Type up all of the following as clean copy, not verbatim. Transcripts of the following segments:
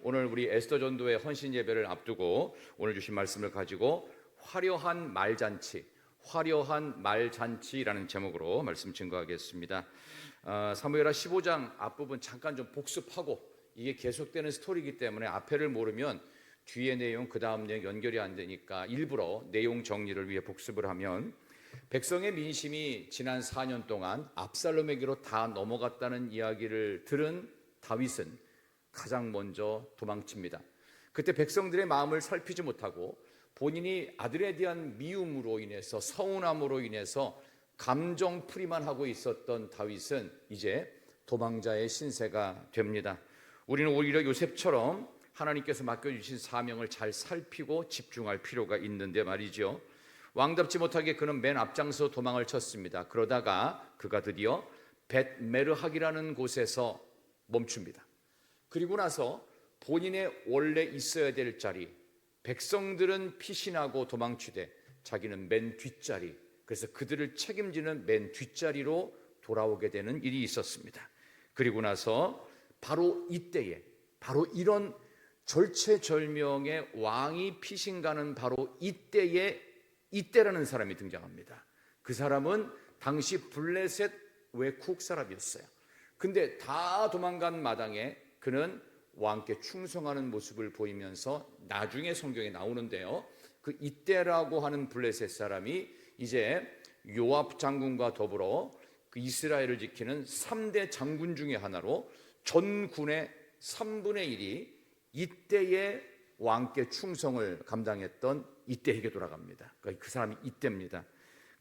오늘 우리 에스더 전도의 헌신 예배를 앞두고 오늘 주신 말씀을 가지고 화려한 말잔치라는 제목으로 말씀 증거하겠습니다. 사무엘하 15장 앞부분 잠깐 좀 복습하고, 이게 계속되는 스토리이기 때문에 앞에를 모르면 뒤에 내용 그 다음 내용 연결이 안 되니까 일부러 내용 정리를 위해 복습을 하면, 백성의 민심이 지난 4년 동안 압살롬에게로 다 넘어갔다는 이야기를 들은 다윗은 가장 먼저 도망칩니다. 그때 백성들의 마음을 살피지 못하고 본인이 아들에 대한 미움으로 인해서, 서운함으로 인해서 감정풀이만 하고 있었던 다윗은 이제 도망자의 신세가 됩니다. 우리는 오히려 요셉처럼 하나님께서 맡겨주신 사명을 잘 살피고 집중할 필요가 있는데 말이죠. 왕답지 못하게 그는 맨 앞장서 도망을 쳤습니다. 그러다가 그가 드디어 벳메르학이라는 곳에서 멈춥니다. 그리고 나서 본인의 원래 있어야 될 자리, 백성들은 피신하고 도망치되 자기는 맨 뒷자리, 그래서 그들을 책임지는 맨 뒷자리로 돌아오게 되는 일이 있었습니다. 그리고 나서 바로 이때에, 바로 이런 절체절명의 왕이 피신가는 바로 이때라는 사람이 등장합니다. 그 사람은 당시 블레셋 외국 사람이었어요. 근데 다 도망간 마당에 그는 왕께 충성하는 모습을 보이면서 나중에 성경에 나오는데요, 그 이때라고 하는 블레셋 사람이 이제 요압 장군과 더불어 그 이스라엘을 지키는 3대 장군 중에 하나로 전군의 3분의 1이 이때의 왕께 충성을 감당했던 이때에게 돌아갑니다. 그 사람이 이때입니다.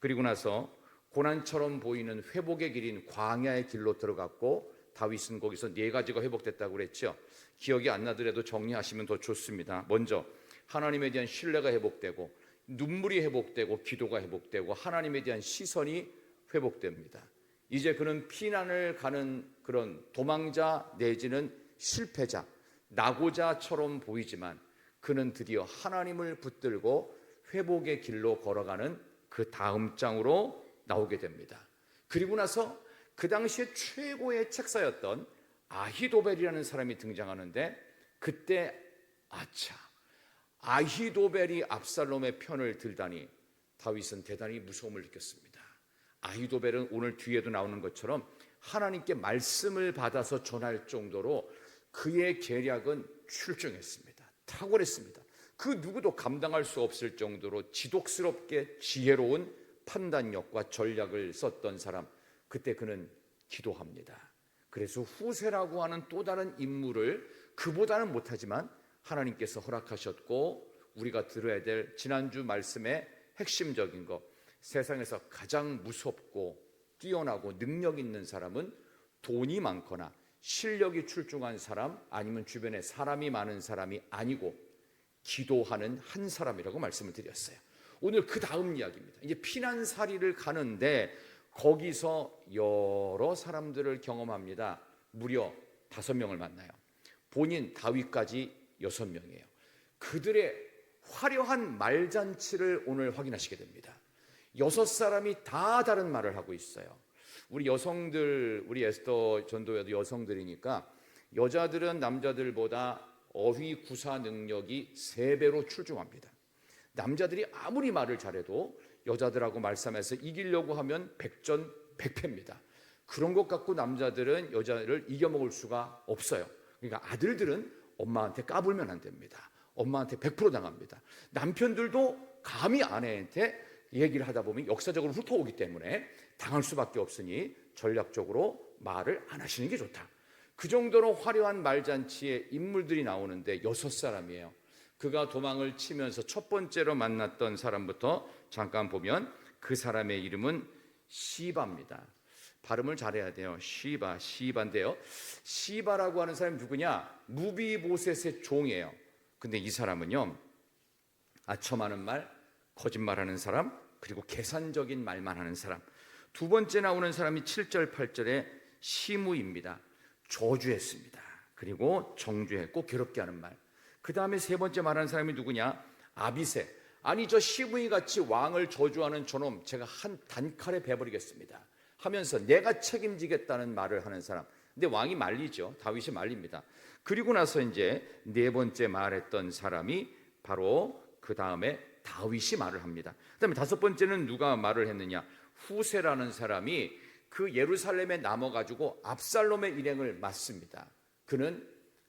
그리고 나서 고난처럼 보이는 회복의 길인 광야의 길로 들어갔고, 다윗은 거기서 4가지가 회복됐다고 그랬죠. 기억이 안 나더라도 정리하시면 더 좋습니다. 먼저 하나님에 대한 신뢰가 회복되고, 눈물이 회복되고, 기도가 회복되고, 하나님에 대한 시선이 회복됩니다. 이제 그는 피난을 가는 그런 도망자 내지는 실패자, 낙오자처럼 보이지만 그는 드디어 하나님을 붙들고 회복의 길로 걸어가는 그 다음 장으로 나오게 됩니다. 그리고 나서 그 당시에 최고의 책사였던 아히도벨이라는 사람이 등장하는데, 그때 아히도벨이 압살롬의 편을 들다니 다윗은 대단히 무서움을 느꼈습니다. 아히도벨은 오늘 뒤에도 나오는 것처럼 하나님께 말씀을 받아서 전할 정도로 그의 계략은 출중했습니다. 탁월했습니다. 그 누구도 감당할 수 없을 정도로 지독스럽게 지혜로운 판단력과 전략을 썼던 사람, 그때 그는 기도합니다. 그래서 후세라고 하는 또 다른 인물을 그보다는 못하지만 하나님께서 허락하셨고, 우리가 들어야 될 지난주 말씀의 핵심적인 것, 세상에서 가장 무섭고 뛰어나고 능력 있는 사람은 돈이 많거나 실력이 출중한 사람, 아니면 주변에 사람이 많은 사람이 아니고 기도하는 한 사람이라고 말씀을 드렸어요. 오늘 그 다음 이야기입니다. 이제 피난사리를 가는데 거기서 여러 사람들을 경험합니다. 무려 5명을 만나요. 본인 다윗까지 6명이에요. 그들의 화려한 말잔치를 오늘 확인하시게 됩니다. 6사람이 다 다른 말을 하고 있어요. 우리 여성들, 우리 에스더 전도에도 여성들이니까 여자들은 남자들보다 어휘 구사 능력이 3배로 출중합니다. 남자들이 아무리 말을 잘해도 여자들하고 말싸움에서 이기려고 하면 백전백패입니다. 그런 것 갖고 남자들은 여자를 이겨먹을 수가 없어요. 그러니까 아들들은 엄마한테 까불면 안 됩니다. 엄마한테 100% 당합니다. 남편들도 감히 아내한테 얘기를 하다 보면 역사적으로 훑어오기 때문에 당할 수밖에 없으니 전략적으로 말을 안 하시는 게 좋다. 그 정도로 화려한 말잔치에 인물들이 나오는데 6사람이에요. 그가 도망을 치면서 첫 번째로 만났던 사람부터 잠깐 보면 그 사람의 이름은 시바입니다. 발음을 잘해야 돼요. 시바인데요. 시바라고 하는 사람이 누구냐? 무비보셋의 종이에요. 근데 이 사람은요, 아첨하는 말, 거짓말하는 사람, 그리고 계산적인 말만 하는 사람. 두 번째 나오는 사람이 7절 8절에 시므입니다. 저주했습니다. 그리고 정죄했고 괴롭게 하는 말. 그 다음에 세 번째 말하는 사람이 누구냐? 아비새. 아니 저 시므이 같이 왕을 저주하는 저놈 제가 한 단칼에 베버리겠습니다 하면서 내가 책임지겠다는 말을 하는 사람. 근데 왕이 말리죠. 다윗이 말립니다. 그리고 나서 이제 네 번째 말했던 사람이 바로 그 다음에 다윗이 말을 합니다. 그다음에 다섯 번째는 누가 말을 했느냐? 후세라는 사람이 그 예루살렘에 남아가지고 압살롬의 일행을 맞습니다. 그는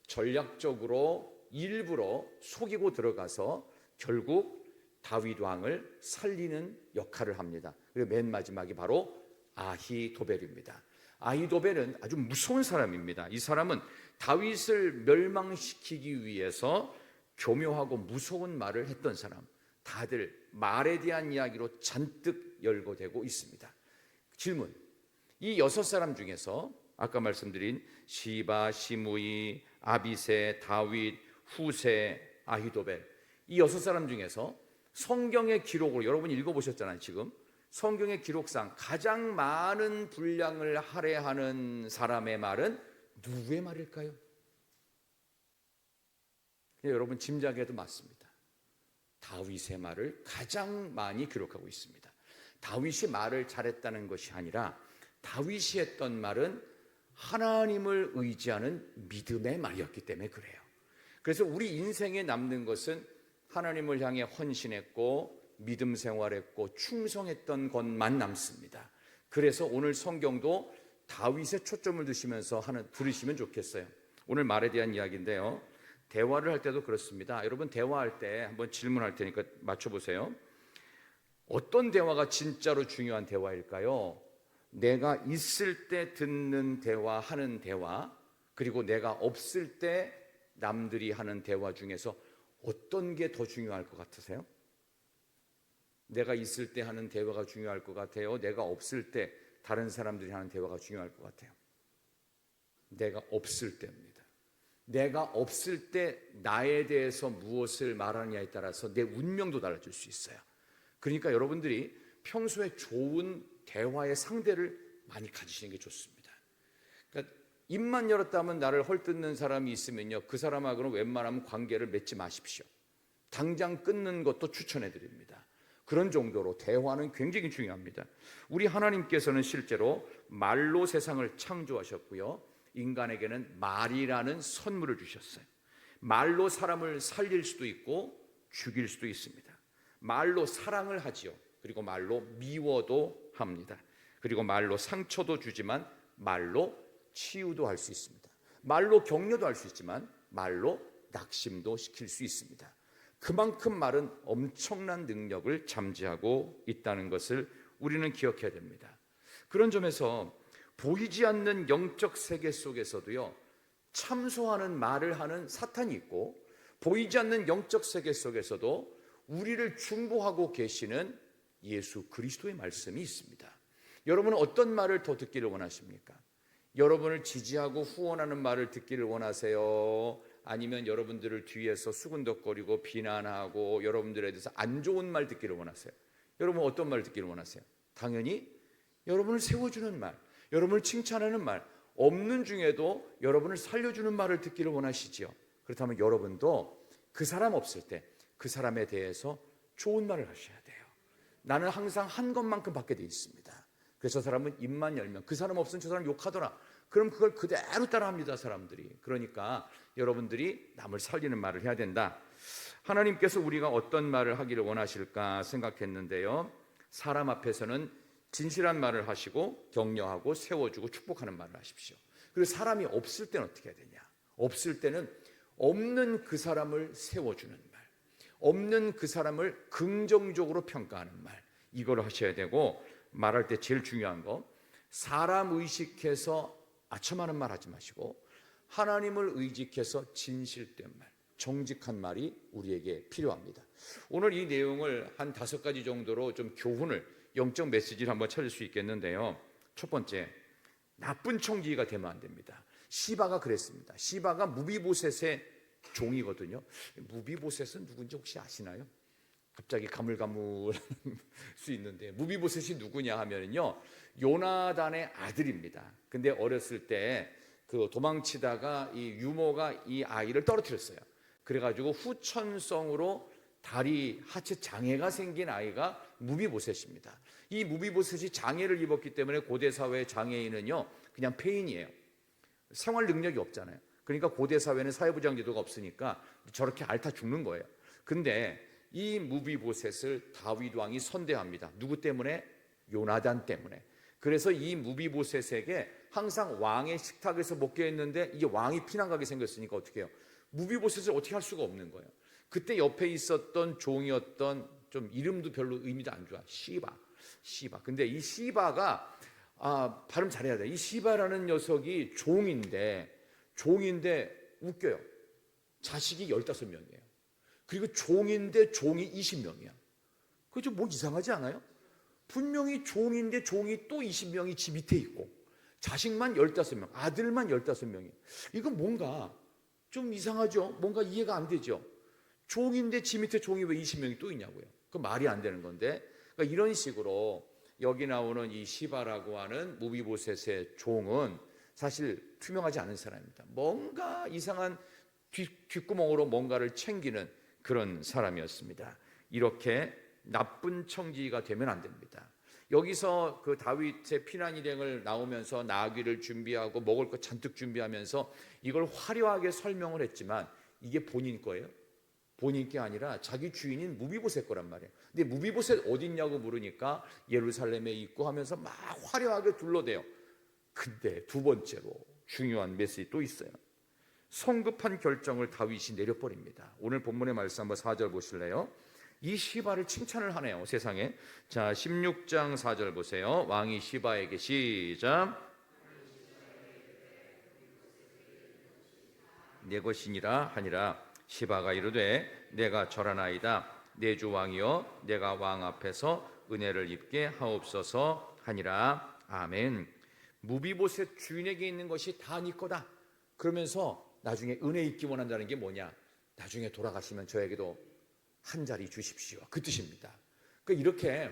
전략적으로 일부러 속이고 들어가서 결국 다윗 왕을 살리는 역할을 합니다. 그리고 맨 마지막이 바로 아히도벨입니다. 아히도벨은 아주 무서운 사람입니다. 이 사람은 다윗을 멸망시키기 위해서 교묘하고 무서운 말을 했던 사람. 다들 말에 대한 이야기로 잔뜩 열거되고 있습니다. 질문: 이 여섯 사람 중에서 아까 말씀드린 시바, 시므이, 아비새, 다윗, 후세, 아히도벨, 이 여섯 사람 중에서 성경의 기록으로 여러분이 읽어보셨잖아요. 지금 성경의 기록상 가장 많은 분량을 할애하는 사람의 말은 누구의 말일까요? 여러분 짐작해도 맞습니다. 다윗의 말을 가장 많이 기록하고 있습니다. 다윗이 말을 잘했다는 것이 아니라 다윗이 했던 말은 하나님을 의지하는 믿음의 말이었기 때문에 그래요. 그래서 우리 인생에 남는 것은 하나님을 향해 헌신했고 믿음 생활했고 충성했던 것만 남습니다. 그래서 오늘 성경도 다윗에 초점을 두시면서 들으시면 좋겠어요. 오늘 말에 대한 이야기인데요, 대화를 할 때도 그렇습니다. 여러분 대화할 때 한번 질문할 테니까 맞춰보세요. 어떤 대화가 진짜로 중요한 대화일까요? 내가 있을 때 듣는 대화, 하는 대화, 그리고 내가 없을 때 남들이 하는 대화 중에서 어떤 게 더 중요할 것 같으세요? 내가 있을 때 하는 대화가 중요할 것 같아요? 내가 없을 때 다른 사람들이 하는 대화가 중요할 것 같아요? 내가 없을 때입니다. 내가 없을 때 나에 대해서 무엇을 말하느냐에 따라서 내 운명도 달라질 수 있어요. 그러니까 여러분들이 평소에 좋은 대화의 상대를 많이 가지시는 게 좋습니다. 그러니까 입만 열었다면 나를 헐뜯는 사람이 있으면요, 그 사람하고는 웬만하면 관계를 맺지 마십시오. 당장 끊는 것도 추천해 드립니다. 그런 정도로 대화는 굉장히 중요합니다. 우리 하나님께서는 실제로 말로 세상을 창조하셨고요, 인간에게는 말이라는 선물을 주셨어요. 말로 사람을 살릴 수도 있고 죽일 수도 있습니다. 말로 사랑을 하지요. 그리고 말로 미워도 합니다. 그리고 말로 상처도 주지만 말로 치유도 할 수 있습니다. 말로 격려도 할 수 있지만 말로 낙심도 시킬 수 있습니다. 그만큼 말은 엄청난 능력을 잠재하고 있다는 것을 우리는 기억해야 됩니다. 그런 점에서 보이지 않는 영적 세계 속에서도요, 참소하는 말을 하는 사탄이 있고, 보이지 않는 영적 세계 속에서도 우리를 중보하고 계시는 예수 그리스도의 말씀이 있습니다. 여러분은 어떤 말을 더 듣기를 원하십니까? 여러분을 지지하고 후원하는 말을 듣기를 원하세요? 아니면 여러분들을 뒤에서 수군덕거리고 비난하고 여러분들에 대해서 안 좋은 말 듣기를 원하세요? 여러분 어떤 말 듣기를 원하세요? 당연히 여러분을 세워주는 말, 여러분을 칭찬하는 말, 없는 중에도 여러분을 살려주는 말을 듣기를 원하시죠. 그렇다면 여러분도 그 사람 없을 때 그 사람에 대해서 좋은 말을 하셔야 돼요. 나는 항상 한 것만큼 받게 돼 있습니다. 그래서 저 사람은 입만 열면 그 사람 없으면 저 사람 욕하더라. 그럼 그걸 그대로 따라합니다, 사람들이. 그러니까 여러분들이 남을 살리는 말을 해야 된다. 하나님께서 우리가 어떤 말을 하기를 원하실까 생각했는데요, 사람 앞에서는 진실한 말을 하시고 격려하고 세워주고 축복하는 말을 하십시오. 그리고 사람이 없을 때는 어떻게 해야 되냐? 없을 때는 없는 그 사람을 세워주는 말, 없는 그 사람을 긍정적으로 평가하는 말, 이걸 하셔야 되고, 말할 때 제일 중요한 거, 사람 의식해서 아첨하는 말 하지 마시고 하나님을 의식해서 진실된 말, 정직한 말이 우리에게 필요합니다. 오늘 이 내용을 한 5가지 정도로 좀 교훈을, 영적 메시지를 한번 찾을 수 있겠는데요, 첫 번째, 나쁜 청지기가 되면 안 됩니다. 시바가 그랬습니다. 시바가 무비보셋의 종이거든요. 무비보셋은 누군지 혹시 아시나요? 갑자기 가물가물할 수 있는데, 무비보셋이 누구냐 하면요, 요나단의 아들입니다. 근데 어렸을 때 그 도망치다가 이 유모가 이 아이를 떨어뜨렸어요. 그래가지고 후천성으로 다리 하체 장애가 생긴 아이가 무비보셋입니다. 이 무비보셋이 장애를 입었기 때문에 고대 사회의 장애인은요 그냥 폐인이에요. 생활 능력이 없잖아요. 그러니까 고대 사회는 사회부장 제도가 없으니까 저렇게 앓다 죽는 거예요. 근데 이 무비보셋을 다윗 왕이 선대합니다. 누구 때문에? 요나단 때문에. 그래서 이 무비보셋에게 항상 왕의 식탁에서 먹게 했는데 이게 왕이 피난가게 생겼으니까 어떻게 해요? 무비보셋을 어떻게 할 수가 없는 거예요. 그때 옆에 있었던 종이었던, 좀 이름도 별로 의미도 안 좋아, 시바. 근데 이 시바가 발음 잘해야 돼. 이 시바라는 녀석이 종인데 웃겨요. 자식이 15명이에요. 그리고 종인데 종이 20명이야. 그거 좀 뭐 이상하지 않아요? 분명히 종인데 종이 또 20명이 지 밑에 있고 자식만 15명, 아들만 15명이. 이건 뭔가 좀 이상하죠? 뭔가 이해가 안 되죠? 종인데 지 밑에 종이 왜 20명이 또 있냐고요. 그 말이 안 되는 건데. 그러니까 이런 식으로 여기 나오는 이 시바라고 하는 무비보셋의 종은 사실 투명하지 않은 사람입니다. 뭔가 이상한 뒷구멍으로 뭔가를 챙기는 그런 사람이었습니다. 이렇게 나쁜 청지기가 되면 안 됩니다. 여기서 그 다윗의 피난 일행을 나오면서 나귀를 준비하고 먹을 거 잔뜩 준비하면서 이걸 화려하게 설명을 했지만 이게 본인 거예요? 본인 게 아니라 자기 주인인 무비보셋 거란 말이에요. 근데 무비보셋 어디 있냐고 물으니까 예루살렘에 있고 하면서 막 화려하게 둘러대요. 근데 두 번째로 중요한 메시지 또 있어요. 성급한 결정을 다윗이 내려버립니다. 오늘 본문의 말씀 한번 4절 보실래요? 이 시바를 칭찬을 하네요, 세상에. 자, 16장 4절 보세요. 왕이 시바에게 시작. 내 것이니라 하니라. 시바가 이르되 내가 절하나이다. 내 주 왕이여 내가 왕 앞에서 은혜를 입게 하옵소서 하니라. 아멘. 무비보셋 주인에게 있는 것이 다 네 거다. 그러면서 나중에 은혜 입기 원한다는 게 뭐냐? 나중에 돌아가시면 저에게도 한 자리 주십시오. 그 뜻입니다. 그러니까 이렇게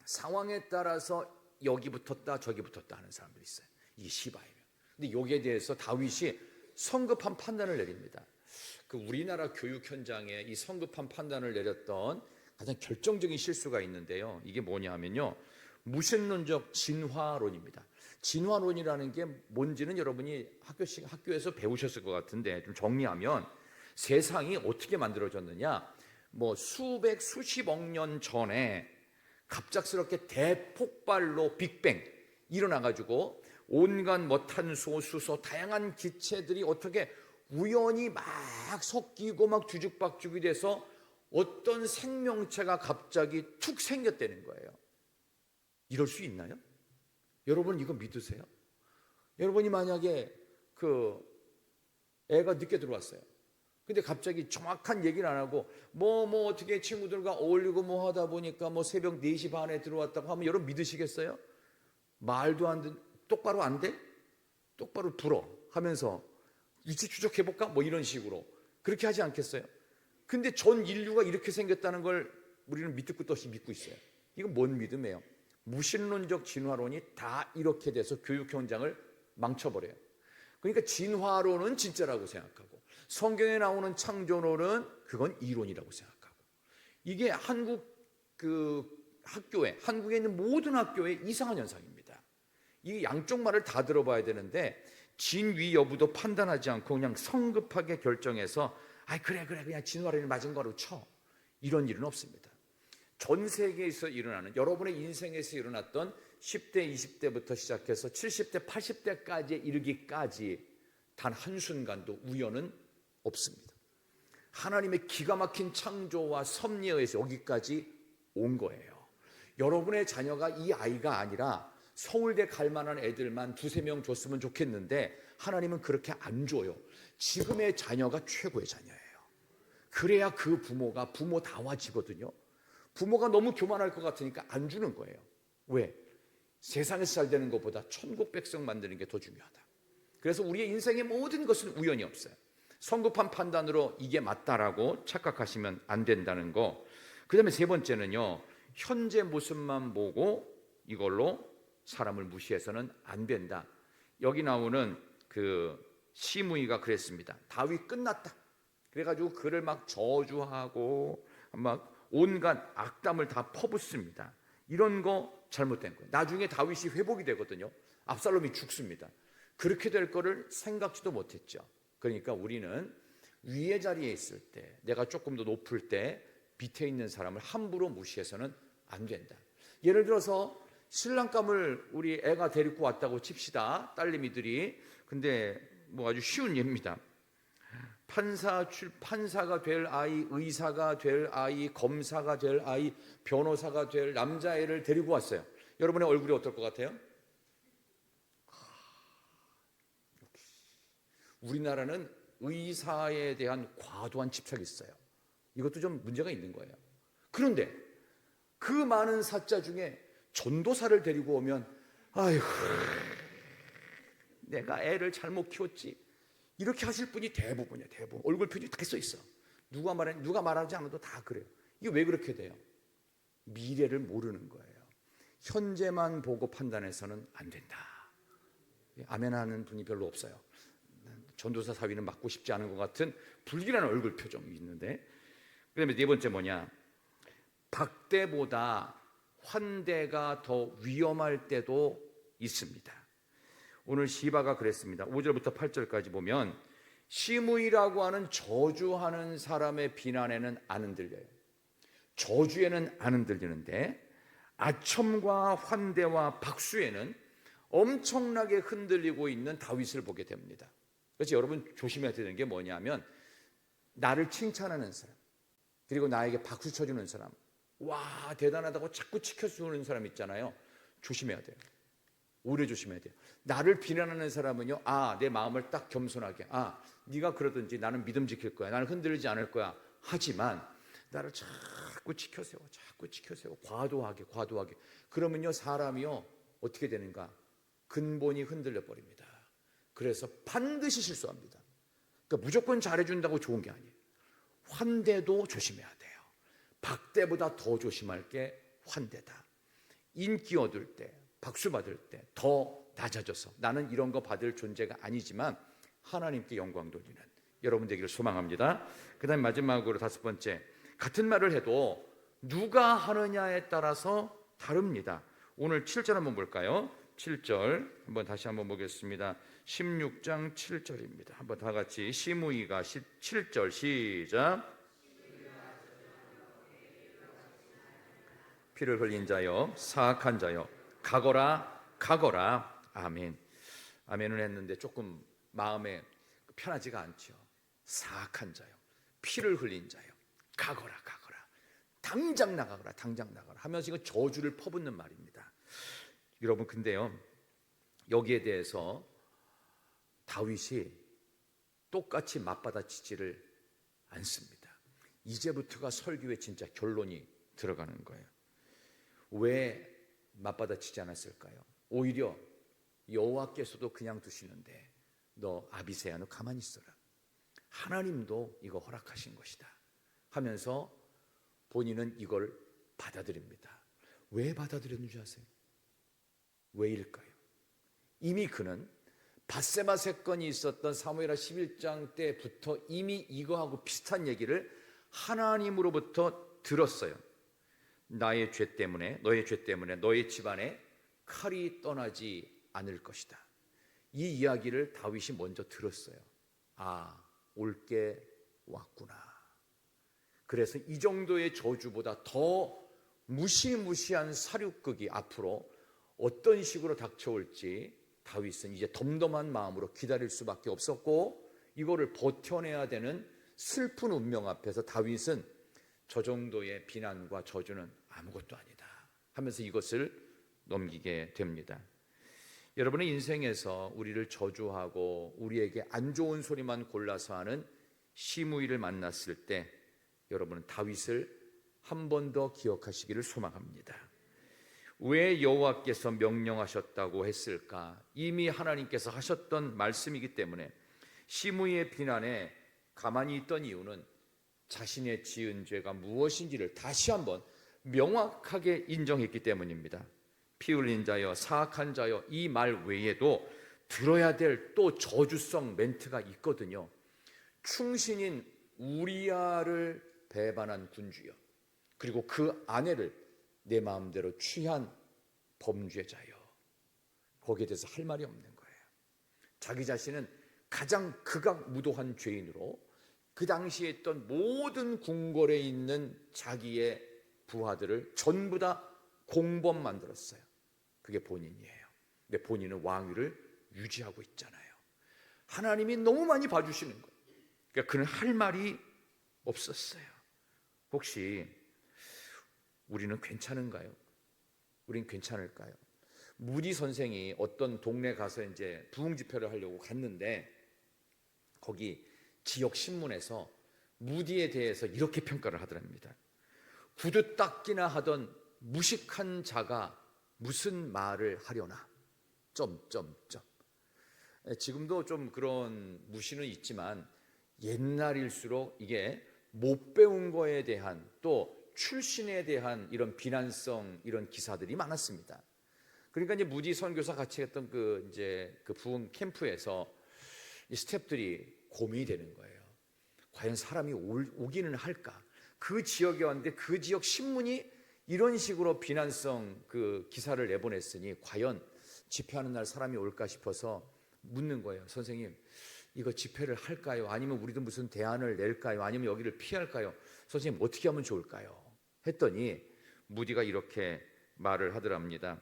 상황에 따라서 여기 붙었다 저기 붙었다 하는 사람들이 있어요. 이게 시바예요. 근데 여기에 대해서 다윗이 성급한 판단을 내립니다. 그 우리나라 교육 현장에 이 성급한 판단을 내렸던 가장 결정적인 실수가 있는데요. 이게 뭐냐 하면요, 무신론적 진화론입니다. 진화론이라는 게 뭔지는 여러분이 학교에서 배우셨을 것 같은데 좀 정리하면 세상이 어떻게 만들어졌느냐, 뭐 수십억 년 전에 갑작스럽게 대폭발로 빅뱅 일어나가지고 온갖 뭐 탄소, 수소, 다양한 기체들이 어떻게 우연히 막 섞이고 막 뒤죽박죽이 돼서 어떤 생명체가 갑자기 툭 생겼다는 거예요. 이럴 수 있나요? 여러분 이거 믿으세요? 여러분이 만약에 그 애가 늦게 들어왔어요. 근데 갑자기 정확한 얘기를 안 하고 뭐 어떻게 친구들과 어울리고 뭐 하다 보니까 뭐 새벽 4시 반에 들어왔다고 하면 여러분 믿으시겠어요? 말도 안 돼. 똑바로 안 돼? 똑바로 불어 하면서 위치 추적해볼까? 뭐 이런 식으로 그렇게 하지 않겠어요? 근데 전 인류가 이렇게 생겼다는 걸 우리는 밑도 끝도 없이 믿고 있어요. 이건 뭔 믿음이에요? 무신론적 진화론이 다 이렇게 돼서 교육 현장을 망쳐버려요. 그러니까 진화론은 진짜라고 생각하고 성경에 나오는 창조론은 그건 이론이라고 생각하고, 이게 한국 한국에 있는 모든 학교의 이상한 현상입니다. 이 양쪽 말을 다 들어봐야 되는데 진위 여부도 판단하지 않고 그냥 성급하게 결정해서 그래 그냥 진화론이 맞은 거로 쳐. 이런 일은 없습니다. 전 세계에서 일어나는, 여러분의 인생에서 일어났던 10대, 20대부터 시작해서 70대, 80대까지 이르기까지 단 한순간도 우연은 없습니다. 하나님의 기가 막힌 창조와 섭리에 의해서 여기까지 온 거예요. 여러분의 자녀가 이 아이가 아니라 서울대 갈 만한 애들만 2-3명 줬으면 좋겠는데 하나님은 그렇게 안 줘요. 지금의 자녀가 최고의 자녀예요. 그래야 그 부모가 부모다워지거든요. 부모가 너무 교만할 것 같으니까 안 주는 거예요. 왜? 세상에서 잘 되는 것보다 천국 백성 만드는 게 더 중요하다. 그래서 우리의 인생의 모든 것은 우연이 없어요. 성급한 판단으로 이게 맞다라고 착각하시면 안 된다는 거. 그 다음에 세 번째는요, 현재 모습만 보고 이걸로 사람을 무시해서는 안 된다. 여기 나오는 그 시므이가 그랬습니다. 다윗 끝났다. 그래가지고 그를 막 저주하고 막 온갖 악담을 다 퍼붓습니다. 이런 거 잘못된 거예요. 나중에 다윗이 회복이 되거든요. 압살롬이 죽습니다. 그렇게 될 거를 생각지도 못했죠. 그러니까 우리는 위의 자리에 있을 때, 내가 조금 더 높을 때 밑에 있는 사람을 함부로 무시해서는 안 된다. 예를 들어서 신랑감을 우리 애가 데리고 왔다고 칩시다. 딸내미들이. 근데 뭐 아주 쉬운 예입니다. 판사가 될 아이, 의사가 될 아이, 검사가 될 아이, 변호사가 될 남자애를 데리고 왔어요. 여러분의 얼굴이 어떨 것 같아요? 우리나라는 의사에 대한 과도한 집착이 있어요. 이것도 좀 문제가 있는 거예요. 그런데 그 많은 사자 중에 전도사를 데리고 오면 아이고, 내가 애를 잘못 키웠지, 이렇게 하실 분이 대부분이에요. 대부분 얼굴 표정이 다 써 있어. 누가 말하지 않아도 다 그래요. 이게 왜 그렇게 돼요? 미래를 모르는 거예요. 현재만 보고 판단해서는 안 된다. 아멘하는 분이 별로 없어요. 전도사 사위는 맡고 싶지 않은 것 같은 불길한 얼굴 표정이 있는데, 그다음에 네 번째 뭐냐? 박대보다 환대가 더 위험할 때도 있습니다. 오늘 시바가 그랬습니다. 5절부터 8절까지 보면 시므이라고 하는 저주하는 사람의 비난에는 안 흔들려요. 저주에는 안 흔들리는데 아첨과 환대와 박수에는 엄청나게 흔들리고 있는 다윗을 보게 됩니다. 그래서 여러분 조심해야 되는 게 뭐냐면, 나를 칭찬하는 사람, 그리고 나에게 박수 쳐주는 사람, 와 대단하다고 자꾸 치켜주는 사람 있잖아요. 조심해야 돼요. 오히려 조심해야 돼요. 나를 비난하는 사람은요, 내 마음을 딱 겸손하게, 네가 그러든지 나는 믿음 지킬 거야, 나는 흔들리지 않을 거야 하지만 나를 자꾸 치켜세워 과도하게 그러면요 사람이요 어떻게 되는가? 근본이 흔들려 버립니다. 그래서 반드시 실수합니다. 그러니까 무조건 잘해준다고 좋은 게 아니에요. 환대도 조심해야 돼요. 박대보다 더 조심할 게 환대다. 인기 얻을 때, 박수 받을 때 더 낮아져서 나는 이런 거 받을 존재가 아니지만 하나님께 영광 돌리는 여러분 되기를 소망합니다. 그 다음에 마지막으로 다섯 번째, 같은 말을 해도 누가 하느냐에 따라서 다릅니다. 오늘 7절 한번 볼까요? 7절 한번 다시 한번 보겠습니다. 16장 7절입니다. 한번 다 같이 시므이가 7절 시작. 피를 흘린 자여, 사악한 자여, 가거라. 아멘. 아멘을 했는데 조금 마음에 편하지가 않죠. 사악한 자여, 피를 흘린 자여, 가거라. 당장 나가거라 하면서 이거 저주를 퍼붓는 말입니다. 여러분 근데요, 여기에 대해서 다윗이 똑같이 맞받아치지를 않습니다. 이제부터가 설교의 진짜 결론이 들어가는 거예요. 왜 맞받아치지 않았을까요? 오히려 여호와께서도 그냥 두시는데 너 아비새야, 너 가만히 있어라, 하나님도 이거 허락하신 것이다 하면서 본인은 이걸 받아들입니다. 왜 받아들였는지 아세요? 왜일까요? 이미 그는 밧세바 사건이 있었던 사무엘하 11장 때부터 이미 이거하고 비슷한 얘기를 하나님으로부터 들었어요. 나의 죄 때문에, 너의 죄 때문에 너의 집안에 칼이 떠나지 않을 것이다. 이 이야기를 다윗이 먼저 들었어요. 올게 왔구나. 그래서 이 정도의 저주보다 더 무시무시한 사륙극이 앞으로 어떤 식으로 닥쳐올지 다윗은 이제 덤덤한 마음으로 기다릴 수밖에 없었고, 이거를 버텨내야 되는 슬픈 운명 앞에서 다윗은 저 정도의 비난과 저주는 아무것도 아니다 하면서 이것을 넘기게 됩니다. 여러분의 인생에서 우리를 저주하고 우리에게 안 좋은 소리만 골라서 하는 시므이를 만났을 때 여러분은 다윗을 한 번 더 기억하시기를 소망합니다. 왜 여호와께서 명령하셨다고 했을까? 이미 하나님께서 하셨던 말씀이기 때문에 시므이의 비난에 가만히 있던 이유는 자신의 지은 죄가 무엇인지를 다시 한번 명확하게 인정했기 때문입니다. 피 흘린 자여, 사악한 자여, 이 말 외에도 들어야 될 또 저주성 멘트가 있거든요. 충신인 우리아를 배반한 군주여, 그리고 그 아내를 내 마음대로 취한 범죄자여. 거기에 대해서 할 말이 없는 거예요. 자기 자신은 가장 극악무도한 죄인으로 그 당시에 있던 모든 궁궐에 있는 자기의 부하들을 전부 다 공범 만들었어요. 그게 본인이에요. 근데 본인은 왕위를 유지하고 있잖아요. 하나님이 너무 많이 봐주시는 거예요. 그러니까 그는 할 말이 없었어요. 혹시 우리는 괜찮은가요? 우린 괜찮을까요? 무디 선생이 어떤 동네 가서 이제 부흥 집회를 하려고 갔는데 거기 지역 신문에서 무디에 대해서 이렇게 평가를 하더랍니다. 구두 닦기나 하던 무식한 자가 무슨 말을 하려나? 점점점. 지금도 좀 그런 무시는 있지만 옛날일수록 이게 못 배운 거에 대한 또 출신에 대한 이런 비난성 이런 기사들이 많았습니다. 그러니까 이제 무디 선교사 같이 했던 그 부흥 캠프에서 이 스태프들이 고민이 되는 거예요. 과연 사람이 오기는 할까? 그 지역에 왔는데 그 지역 신문이 이런 식으로 비난성 그 기사를 내보냈으니 과연 집회하는 날 사람이 올까 싶어서 묻는 거예요. 선생님, 이거 집회를 할까요? 아니면 우리도 무슨 대안을 낼까요? 아니면 여기를 피할까요? 선생님, 어떻게 하면 좋을까요? 했더니 무디가 이렇게 말을 하더랍니다.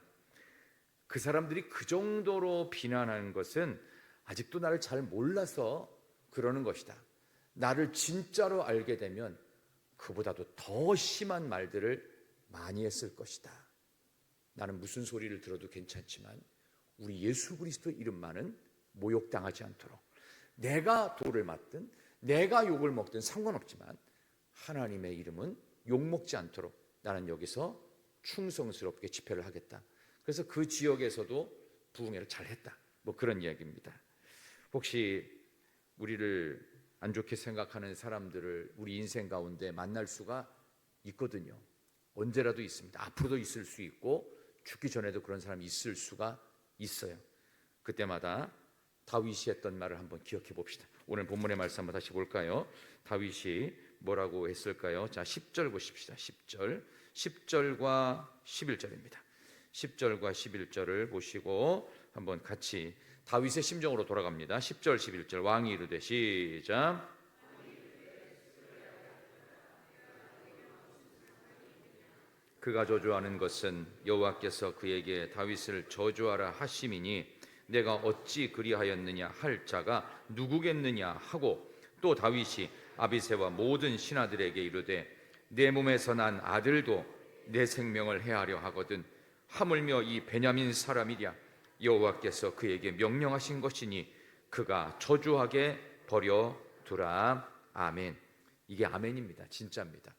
그 사람들이 그 정도로 비난하는 것은 아직도 나를 잘 몰라서 그러는 것이다. 나를 진짜로 알게 되면 그보다도 더 심한 말들을 많이 했을 것이다. 나는 무슨 소리를 들어도 괜찮지만 우리 예수 그리스도 이름만은 모욕당하지 않도록 내가 돌을 맞든 내가 욕을 먹든 상관없지만 하나님의 이름은 욕먹지 않도록 나는 여기서 충성스럽게 집회를 하겠다. 그래서 그 지역에서도 부흥회를 잘했다. 뭐 그런 이야기입니다. 혹시 우리를 안 좋게 생각하는 사람들을 우리 인생 가운데 만날 수가 있거든요. 언제라도 있습니다. 앞으로도 있을 수 있고 죽기 전에도 그런 사람이 있을 수가 있어요. 그때마다 다윗이 했던 말을 한번 기억해 봅시다. 오늘 본문의 말씀 한번 다시 볼까요? 다윗이 뭐라고 했을까요? 자, 10절 보십시다. 10절과 11절입니다. 10절과 11절을 보시고 한번 같이 다윗의 심정으로 돌아갑니다. 10절 11절 왕이 이르되 시작. 그가 저주하는 것은 여호와께서 그에게 다윗을 저주하라 하심이니 내가 어찌 그리하였느냐 할 자가 누구겠느냐 하고 또 다윗이 아비새와 모든 신하들에게 이르되 내 몸에서 난 아들도 내 생명을 해하려 하거든 하물며 이 베냐민 사람이랴 여호와께서 그에게 명령하신 것이니 그가 저주하게 버려두라. 아멘. 이게 아멘입니다. 진짜입니다.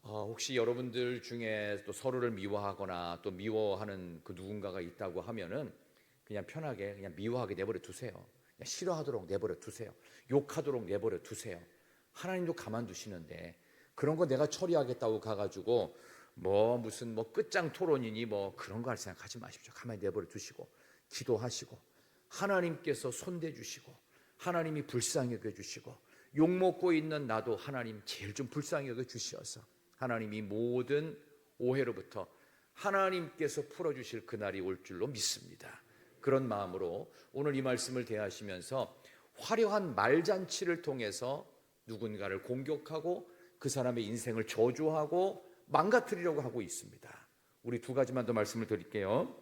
혹시 여러분들 중에 또 서로를 미워하거나 또 미워하는 그 누군가가 있다고 하면은 그냥 편하게 그냥 미워하게 내버려 두세요. 그냥 싫어하도록 내버려 두세요. 욕하도록 내버려 두세요. 하나님도 가만두시는데 그런 거 내가 처리하겠다고 가가지고 무슨 끝장 토론이니 그런 거 할 생각하지 마십시오. 가만히 내버려 두시고 기도하시고 하나님께서 손대 주시고 하나님이 불쌍히 여겨 주시고 욕먹고 있는 나도 하나님 제일 좀 불쌍히 여겨 주시어서 하나님이 모든 오해로부터 하나님께서 풀어주실 그날이 올 줄로 믿습니다. 그런 마음으로 오늘 이 말씀을 대하시면서 화려한 말잔치를 통해서 누군가를 공격하고 그 사람의 인생을 저주하고 망가뜨리려고 하고 있습니다. 우리 두 가지만 더 말씀을 드릴게요.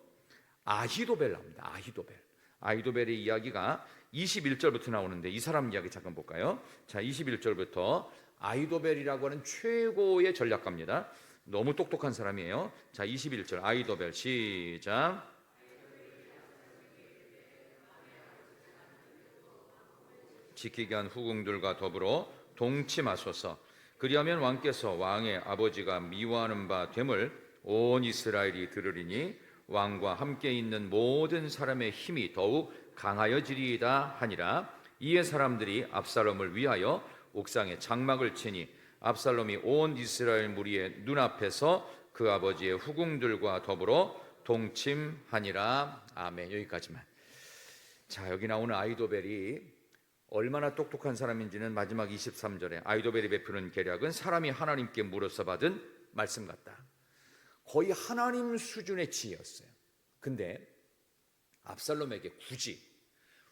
아히도벨 나옵니다. 아히도벨의 이야기가 21절부터 나오는데 이 사람 이야기 잠깐 볼까요? 자, 21절부터 아히도벨이라고 하는 최고의 전략가입니다. 너무 똑똑한 사람이에요. 자, 21절 아히도벨 시작. 지키게 한 후궁들과 더불어 동침하소서. 그리하면 왕께서 왕의 아버지가 미워하는 바 됨을 온 이스라엘이 들으리니 왕과 함께 있는 모든 사람의 힘이 더욱 강하여지리이다 하니라. 이에 사람들이 압살롬을 위하여 옥상에 장막을 치니 압살롬이 온 이스라엘 무리의 눈앞에서 그 아버지의 후궁들과 더불어 동침하니라. 아멘. 여기까지만. 자, 여기 나오는 아히도벨이 얼마나 똑똑한 사람인지는 마지막 23절에 아히도벨이 베푸는 계략은 사람이 하나님께 물어서 받은 말씀 같다. 거의 하나님 수준의 지혜였어요. 근데 압살롬에게 굳이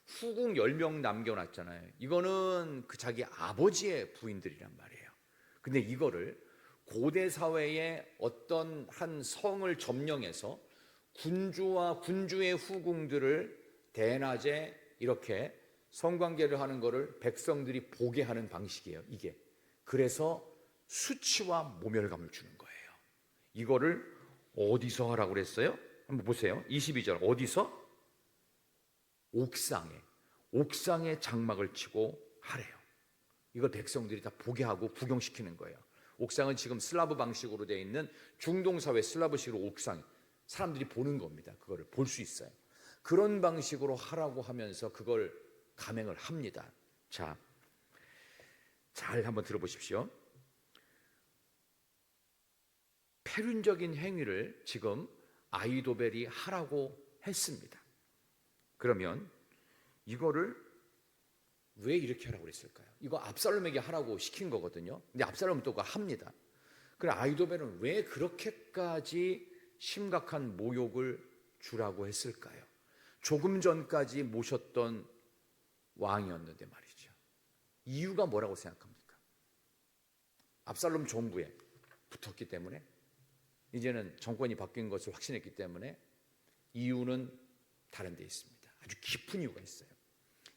후궁 10명 남겨놨잖아요. 이거는 그 자기 아버지의 부인들이란 말이에요. 근데 이거를 고대 사회의 어떤 한 성을 점령해서 군주와 군주의 후궁들을 대낮에 이렇게 성관계를 하는 것을 백성들이 보게 하는 방식이에요. 이게 그래서 수치와 모멸감을 주는 거예요. 이거를 어디서 하라고 그랬어요? 한번 보세요. 22절 어디서? 옥상에 장막을 치고 하래요. 이걸 백성들이 다 보게 하고 구경시키는 거예요. 옥상은 지금 슬라브 방식으로 되어 있는 중동사회 슬라브식으로 옥상, 사람들이 보는 겁니다. 그거를 볼 수 있어요. 그런 방식으로 하라고 하면서 그걸 감행을 합니다. 자, 잘 한번 들어보십시오. 패륜적인 행위를 지금 아히도벨이 하라고 했습니다. 그러면 이거를 왜 이렇게 하라고 그랬을까요? 이거 압살롬에게 하라고 시킨 거거든요. 근데 압살롬은 또 그거 합니다. 그럼 아히도벨은 왜 그렇게까지 심각한 모욕을 주라고 했을까요? 조금 전까지 모셨던 왕이었는데 말이죠. 이유가 뭐라고 생각합니까? 압살롬 정부에 붙었기 때문에, 이제는 정권이 바뀐 것을 확신했기 때문에, 이유는 다른 데 있습니다. 아주 깊은 이유가 있어요.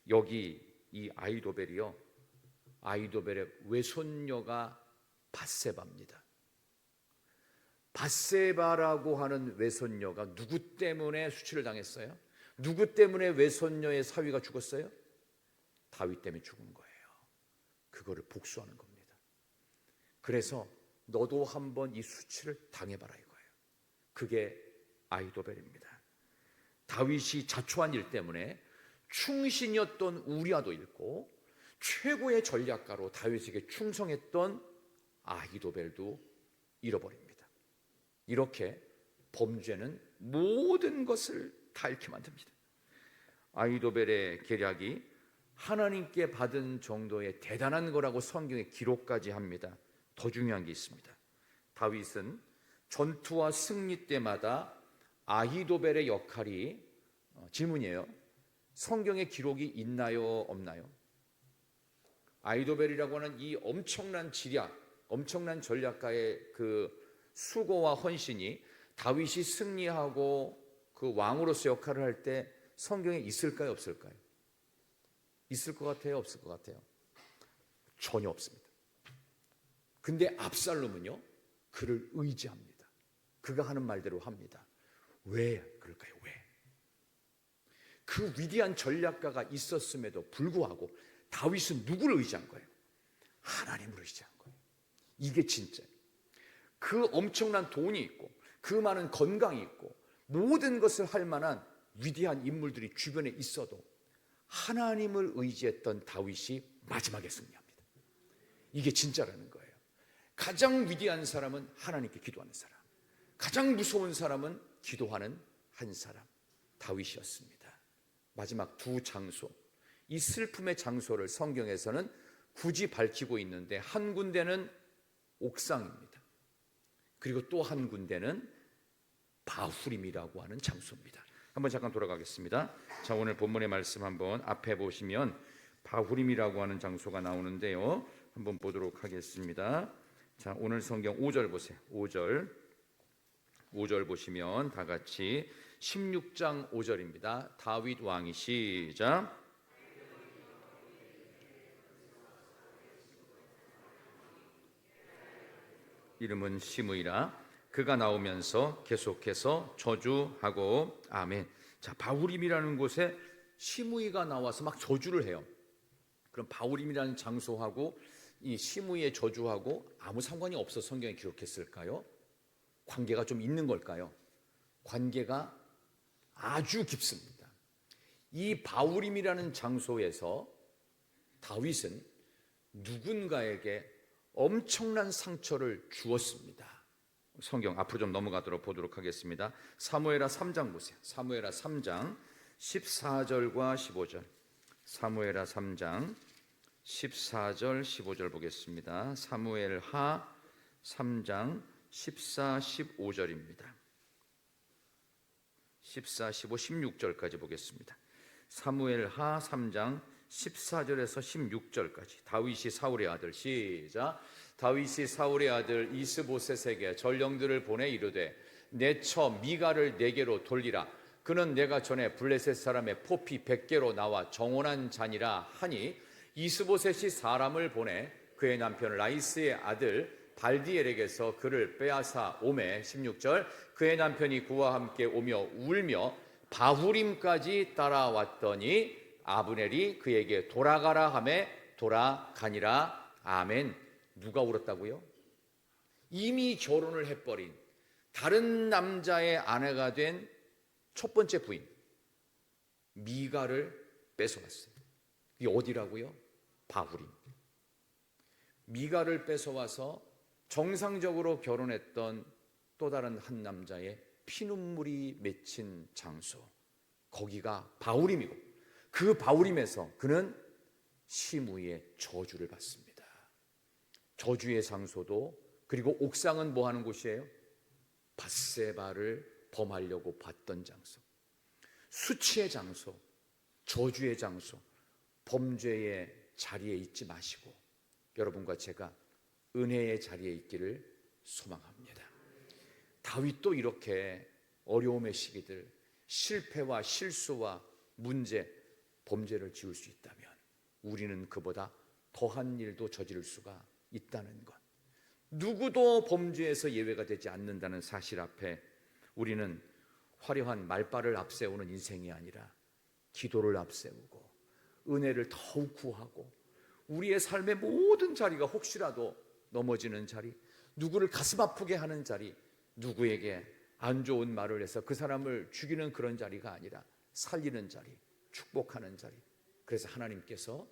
여기 이 아히도벨이요, 아히도벨의 외손녀가 밧세바입니다. 밧세바라고 하는 외손녀가 누구 때문에 수치를 당했어요? 누구 때문에 외손녀의 사위가 죽었어요? 다윗 때문에 죽은 거예요. 그거를 복수하는 겁니다. 그래서 너도 한번 이 수치를 당해봐라 이거예요. 그게 아히도벨입니다. 다윗이 자초한 일 때문에 충신이었던 우리아도 잃고 최고의 전략가로 다윗에게 충성했던 아히도벨도 잃어버립니다. 이렇게 범죄는 모든 것을 다 잃게 만듭니다. 아히도벨의 계략이 하나님께 받은 정도의 대단한 거라고 성경에 기록까지 합니다. 더 중요한 게 있습니다. 다윗은 전투와 승리 때마다 아히도벨의 역할이, 질문이에요, 성경에 기록이 있나요 없나요? 아히도벨이라고 하는 이 엄청난 지략, 엄청난 전략가의 그 수고와 헌신이 다윗이 승리하고 그 왕으로서 역할을 할 때 성경에 있을까요 없을까요? 있을 것 같아요 없을 것 같아요? 전혀 없습니다. 근데 압살롬은요, 그를 의지합니다. 그가 하는 말대로 합니다. 왜 그럴까요? 왜? 그 위대한 전략가가 있었음에도 불구하고 다윗은 누구를 의지한 거예요? 하나님을 의지한 거예요. 이게 진짜예요. 그 엄청난 돈이 있고 그 많은 건강이 있고 모든 것을 할 만한 위대한 인물들이 주변에 있어도 하나님을 의지했던 다윗이 마지막에 승리합니다. 이게 진짜라는 거예요. 가장 위대한 사람은 하나님께 기도하는 사람, 가장 무서운 사람은 기도하는 한 사람, 다윗이었습니다. 마지막 두 장소, 이 슬픔의 장소를 성경에서는 굳이 밝히고 있는데, 한 군데는 옥상입니다. 그리고 또 한 군데는 바후림이라고 하는 장소입니다. 한번 잠깐 돌아가겠습니다. 자, 오늘 본문의 말씀 한번 앞에 보시면 바후림이라고 하는 장소가 나오는데요, 한번 보도록 하겠습니다. 자, 오늘 성경 5절 보세요. 5절 보시면 다 같이 16장 5절입니다. 다윗 왕이 시작. 이름은 시므이라. 그가 나오면서 계속해서 저주하고. 아멘. 자, 바후림이라는 곳에 시므이가 나와서 막 저주를 해요. 그럼 바후림이라는 장소하고 이 시므이의 저주하고 아무 상관이 없어 성경에 기록했을까요? 관계가 좀 있는 걸까요? 관계가 아주 깊습니다. 이 바후림이라는 장소에서 다윗은 누군가에게 엄청난 상처를 주었습니다. 성경 앞으로 좀 넘어가도록 보도록 하겠습니다. 사무엘하 3장 보세요. 사무엘하 3장 14절과 15절. 사무엘하 3장 14절 15절 보겠습니다. 사무엘하 3장 14, 15절입니다. 14, 15, 16절까지 보겠습니다. 사무엘하 3장 14절에서 16절까지. 다윗이 사울의 아들, 시작. 다윗이 사울의 아들 이스보셋에게 전령들을 보내 이르되 내 처 미가를 내게로 돌리라. 그는 내가 전에 블레셋 사람의 포피 100개로 나와 정혼한 자니라 하니 이스보셋이 사람을 보내 그의 남편 라이스의 아들 발디엘에게서 그를 빼앗아 오매. 16절. 그의 남편이 그와 함께 오며 울며 바후림까지 따라왔더니 아브넬이 그에게 돌아가라 하매 돌아가니라. 아멘. 누가 울었다고요? 이미 결혼을 해버린 다른 남자의 아내가 된 첫 번째 부인 미가를 뺏어왔어요. 이게 어디라고요? 바후림. 미가를 뺏어와서 정상적으로 결혼했던 또 다른 한 남자의 피눈물이 맺힌 장소, 거기가 바후림이고 그 바후림에서 그는 시므이의 저주를 받습니다. 저주의 장소도, 그리고 옥상은 뭐 하는 곳이에요? 밧세바를 범하려고 봤던 장소, 수치의 장소, 저주의 장소, 범죄의 자리에 있지 마시고 여러분과 제가 은혜의 자리에 있기를 소망합니다. 다윗도 이렇게 어려움의 시기들, 실패와 실수와 문제, 범죄를 지을 수 있다면 우리는 그보다 더한 일도 저지를 수가 있다는 것, 누구도 범죄에서 예외가 되지 않는다는 사실 앞에 우리는 화려한 말발을 앞세우는 인생이 아니라 기도를 앞세우고 은혜를 더욱 구하고 우리의 삶의 모든 자리가 혹시라도 넘어지는 자리, 누구를 가슴 아프게 하는 자리, 누구에게 안 좋은 말을 해서 그 사람을 죽이는 그런 자리가 아니라 살리는 자리, 축복하는 자리. 그래서 하나님께서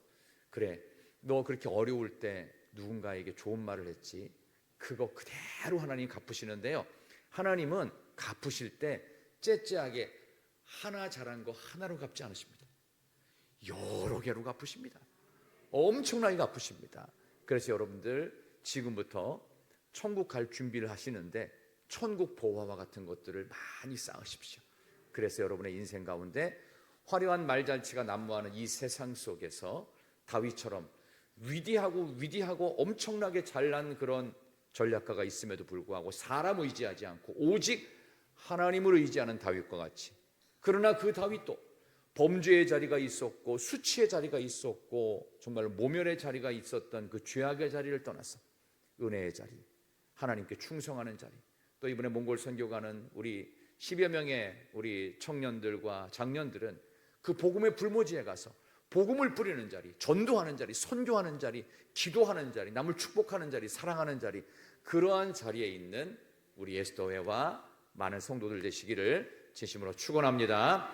그래, 너 그렇게 어려울 때 누군가에게 좋은 말을 했지, 그거 그대로 하나님 갚으시는데요, 하나님은 갚으실 때 째째하게 하나 잘한 거 하나로 갚지 않으십니다. 여러 개로 갚으십니다. 엄청나게 갚으십니다. 그래서 여러분들 지금부터 천국 갈 준비를 하시는데 천국 보화와 같은 것들을 많이 쌓으십시오. 그래서 여러분의 인생 가운데 화려한 말잔치가 난무하는 이 세상 속에서 다윗처럼 위대하고 엄청나게 잘난 그런 전략가가 있음에도 불구하고 사람 의지하지 않고 오직 하나님을 의지하는 다윗과 같이, 그러나 그 다윗도 범죄의 자리가 있었고 수치의 자리가 있었고 정말 모멸의 자리가 있었던 그 죄악의 자리를 떠나서 은혜의 자리, 하나님께 충성하는 자리, 또 이번에 몽골 선교 가는 우리 10여 명의 우리 청년들과 장년들은 그 복음의 불모지에 가서 복음을 뿌리는 자리, 전도하는 자리, 선교하는 자리, 기도하는 자리, 남을 축복하는 자리, 사랑하는 자리, 그러한 자리에 있는 우리 에스더회와 많은 성도들 되시기를 진심으로 축원합니다.